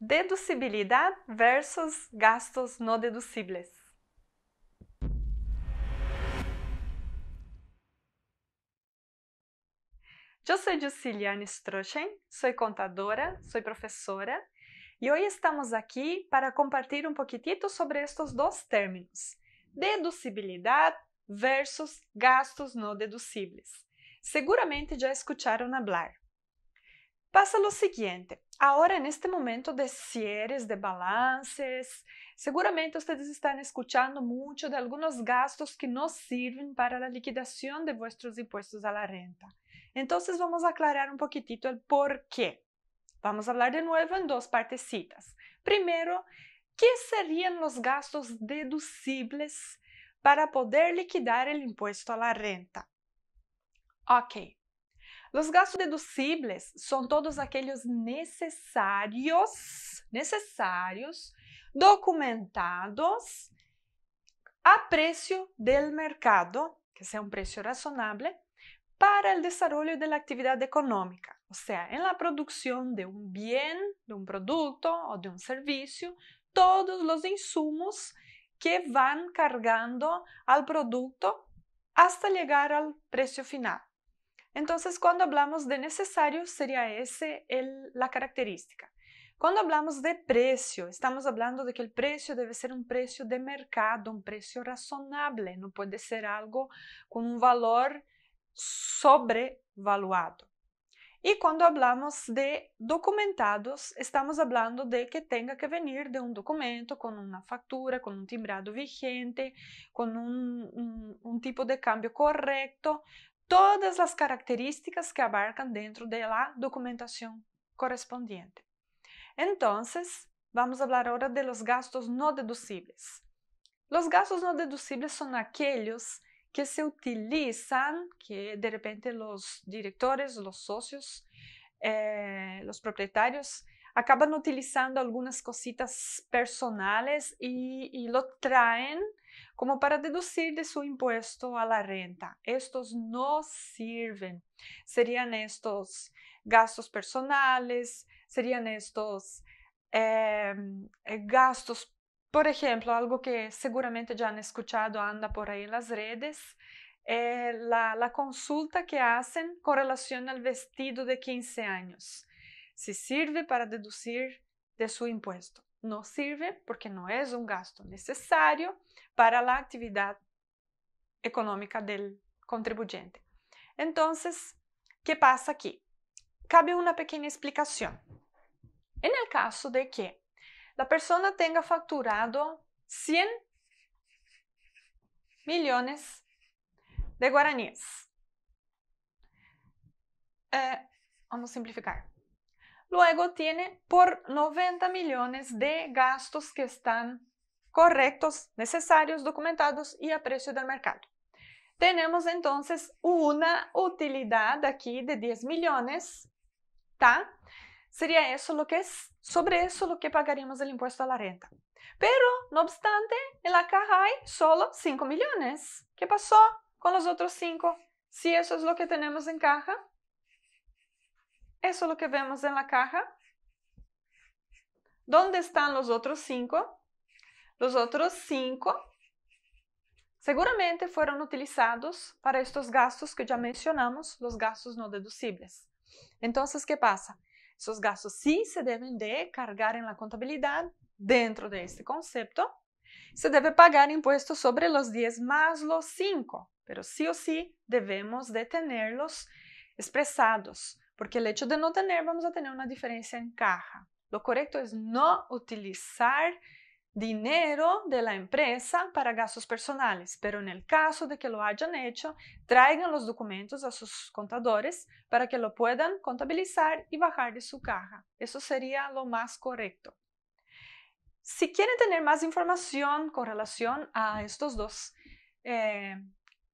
Deducibilidad versus gastos no deducibles. Yo soy Juciliane Strochen, soy contadora, soy profesora y hoy estamos aquí para compartir un poquitito sobre estos dos términos, deducibilidad versus gastos no deducibles. Seguramente ya escucharon hablar. Pasa lo siguiente, ahora en este momento de cierres, de balances, seguramente ustedes están escuchando mucho de algunos gastos que no sirven para la liquidación de vuestros impuestos a la renta. Entonces vamos a aclarar un poquitito el por qué. Vamos a hablar de nuevo en dos partecitas. Primero, ¿qué serían los gastos deducibles para poder liquidar el impuesto a la renta? Ok. Los gastos deducibles son todos aquellos necesarios, documentados a precio del mercado, que sea un precio razonable, para el desarrollo de la actividad económica, o sea, en la producción de un bien, de un producto o de un servicio, todos los insumos que van cargando al producto hasta llegar al precio final. Entonces, cuando hablamos de necesario, sería la característica. Cuando hablamos de precio, estamos hablando de que el precio debe ser un precio de mercado, un precio razonable, no puede ser algo con un valor sobrevaluado. Y cuando hablamos de documentados, estamos hablando de que tenga que venir de un documento con una factura, con un timbrado vigente, con un tipo de cambio correcto, todas las características que abarcan dentro de la documentación correspondiente. Entonces, vamos a hablar ahora de los gastos no deducibles. Los gastos no deducibles son aquellos que se utilizan, que de repente los directores, los socios, los propietarios acaban utilizando algunas cositas personales y lo traen como para deducir de su impuesto a la renta. Estos no sirven. Serían estos gastos personales, serían estos gastos. Por ejemplo, algo que seguramente ya han escuchado, anda por ahí en las redes, la consulta que hacen con relación al vestido de 15 años. Si sirve para deducir de su impuesto. No sirve porque no es un gasto necesario para la actividad económica del contribuyente. Entonces, ¿qué pasa aquí? Cabe una pequeña explicación. En el caso de que la persona tenga facturado 100 millones de guaraníes. Vamos a simplificar. Luego tiene por 90 millones de gastos que están correctos, necesarios, documentados y a precio del mercado. Tenemos entonces una utilidad aquí de 10 millones, ¿tá? Sería eso lo que es, sobre eso lo que pagaríamos el impuesto a la renta. Pero, no obstante, en la caja hay solo 5 millones. ¿Qué pasó con los otros 5? Si eso es lo que tenemos en caja, eso es lo que vemos en la caja. ¿Dónde están los otros 5? Los otros 5 seguramente fueron utilizados para estos gastos que ya mencionamos, los gastos no deducibles. Entonces, ¿qué pasa? Esos gastos sí se deben de cargar en la contabilidad dentro de este concepto. Se debe pagar impuestos sobre los 10 más los 5, pero sí o sí debemos de tenerlos expresados, porque el hecho de no tener, vamos a tener una diferencia en caja. Lo correcto es no utilizar dinero de la empresa para gastos personales, pero en el caso de que lo hayan hecho, traigan los documentos a sus contadores para que lo puedan contabilizar y bajar de su caja. Eso sería lo más correcto. Si quieren tener más información con relación a estos dos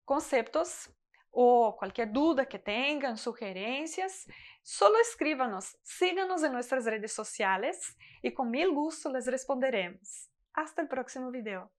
conceptos o cualquier duda que tengan, sugerencias, solo escríbanos, síganos en nuestras redes sociales y con mil gusto les responderemos. Hasta el próximo video.